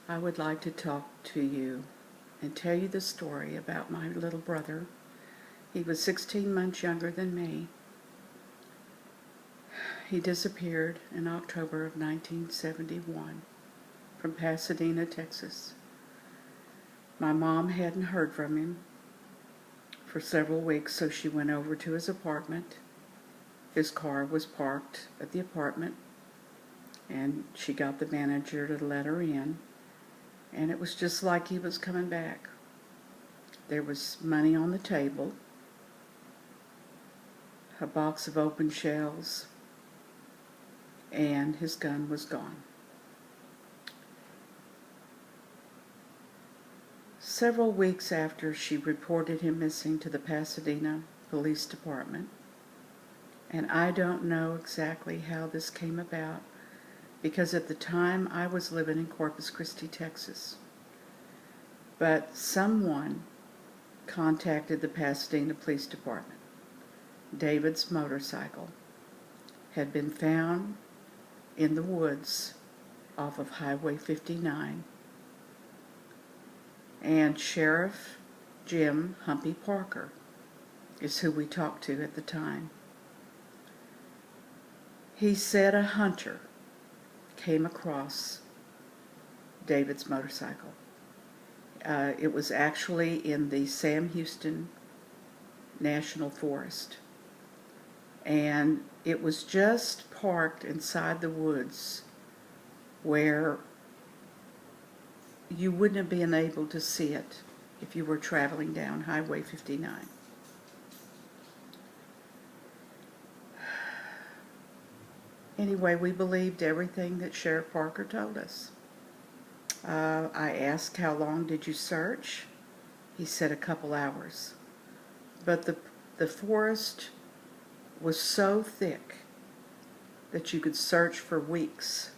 I would like to talk to you and tell you the story about my little brother. He was 16 months younger than me. He disappeared in October of 1971 from Pasadena, Texas. My mom hadn't heard from him for several weeks, so she went over to his apartment. His car was parked at the apartment, and she got the manager to let her in, and it was just like he was coming back. There was money on the table, a box of open shells, and his gun was gone. Several weeks after she reported him missing to the Pasadena Police Department, and I don't know exactly how this came about, because at the time I was living in Corpus Christi, Texas. But someone contacted the Pasadena Police Department. David's motorcycle had been found in the woods off of Highway 59, and Sheriff Jim Humpy Parker is who we talked to at the time. He said a hunter came across David's motorcycle. It was actually in the Sam Houston National Forest, and it was just parked inside the woods where you wouldn't have been able to see it if you were traveling down Highway 59. Anyway, we believed everything that Sheriff Parker told us. I asked, how long did you search? He said a couple hours. But the forest was so thick that you could search for weeks.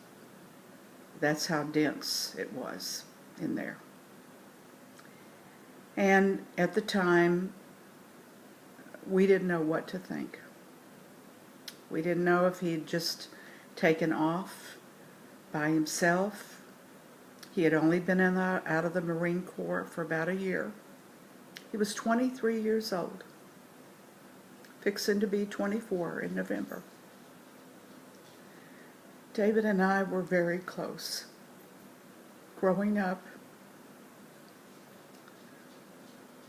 That's how dense it was in there. And at the time, we didn't know what to think. We didn't know if he had just taken off by himself. He had only been out of the Marine Corps for about a year. He was 23 years old, fixing to be 24 in November. David and I were very close. Growing up,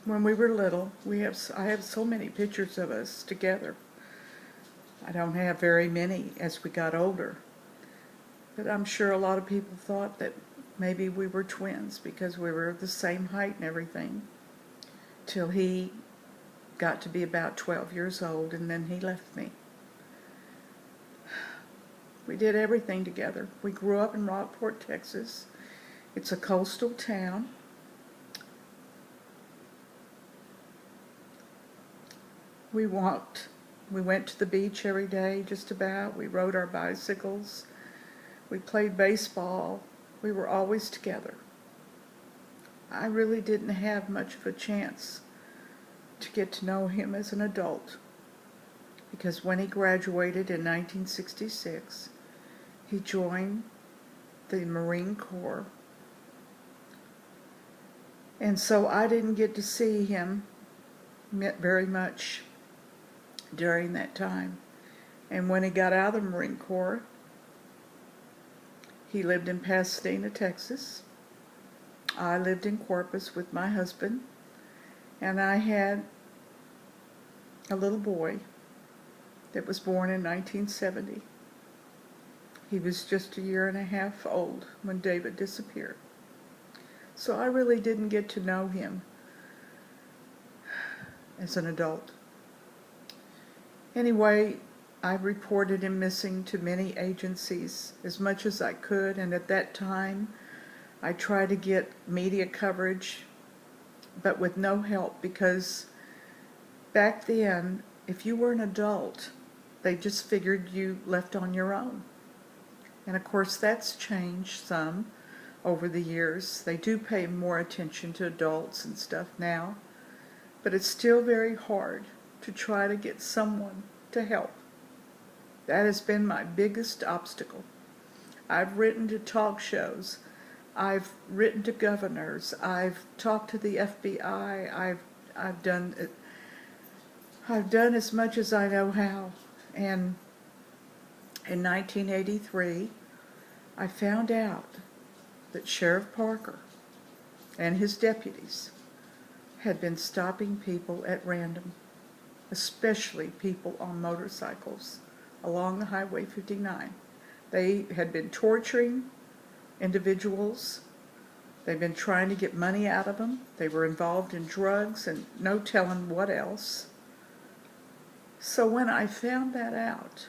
when we were little, I have so many pictures of us together. I don't have very many as we got older, but I'm sure a lot of people thought that maybe we were twins because we were the same height and everything, till he got to be about 12 years old, and then he left me. We did everything together. We grew up in Rockport, Texas. It's a coastal town. We went to the beach every day, just about. We rode our bicycles. We played baseball. We were always together. I really didn't have much of a chance to get to know him as an adult, because when he graduated in 1966, he joined the Marine Corps. And so I didn't get to see him very much during that time. And when he got out of the Marine Corps, he lived in Pasadena, Texas. I lived in Corpus with my husband, and I had a little boy that was born in 1970. He was just a year and a half old when David disappeared. So I really didn't get to know him as an adult. Anyway, I reported him missing to many agencies as much as I could, and at that time I tried to get media coverage, but with no help, because back then, if you were an adult, they just figured you left on your own. And of course that's changed some over the years. They do pay more attention to adults and stuff now, but it's still very hard to try to get someone to help. That has been my biggest obstacle. I've written to talk shows. I've written to governors. I've talked to the FBI. I've done it. I've done as much as I know how. And in 1983, I found out that Sheriff Parker and his deputies had been stopping people at random, especially people on motorcycles along the Highway 59. They had been torturing individuals. They've been trying to get money out of them. They were involved in drugs and no telling what else. So when I found that out,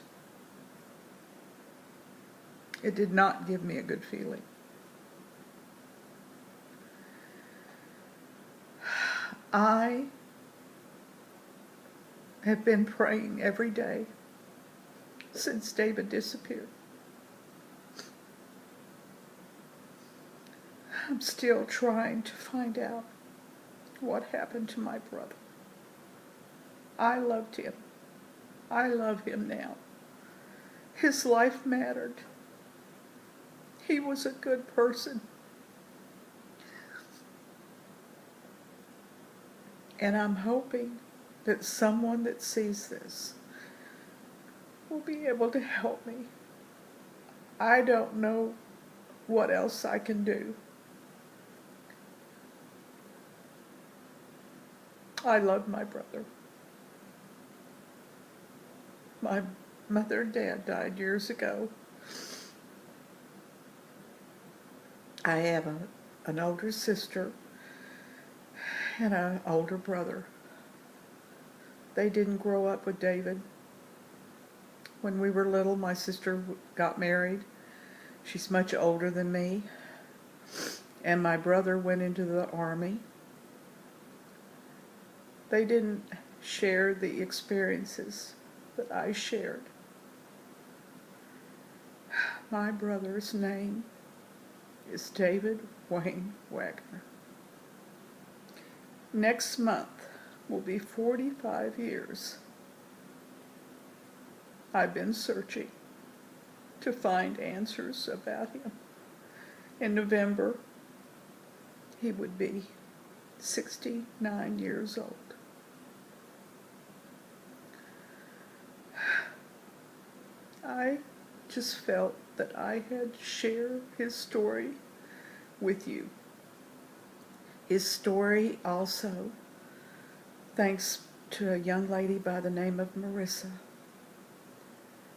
it did not give me a good feeling. I have been praying every day since David disappeared. I'm still trying to find out what happened to my brother. I loved him. I love him now. His life mattered. He was a good person. And I'm hoping that someone that sees this will be able to help me. I don't know what else I can do. I love my brother. My mother and dad died years ago. I have an older sister and an older brother. They didn't grow up with David. When we were little, my sister got married. She's much older than me. And my brother went into the army. They didn't share the experiences that I shared. My brother's name is David Wayne Waggoner. Next month will be 45 years I've been searching to find answers about him. In November, he would be 69 years old. I just felt that I had shared his story with you. His story also, thanks to a young lady by the name of Marissa,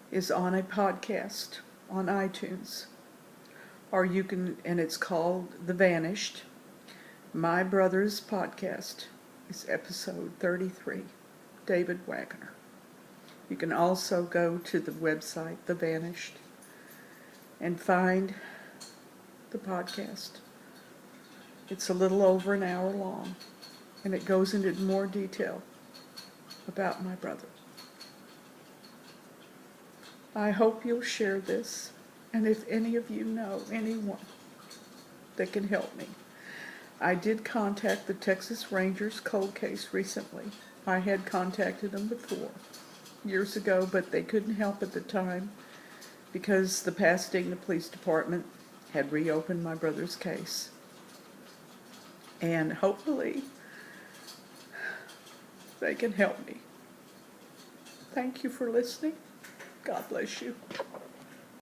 is on a podcast on iTunes. Or you can, and it's called The Vanished. My brother's podcast is episode 33, David Waggoner. You can also go to the website, The Vanished, and find the podcast. It's a little over an hour long, and it goes into more detail about my brother. I hope you'll share this, and if any of you know anyone that can help me. I did contact the Texas Rangers cold case recently. I had contacted them before, years ago, but they couldn't help at the time because the Pasadena Police Department had reopened my brother's case. And hopefully they can help me. Thank you for listening. God bless you.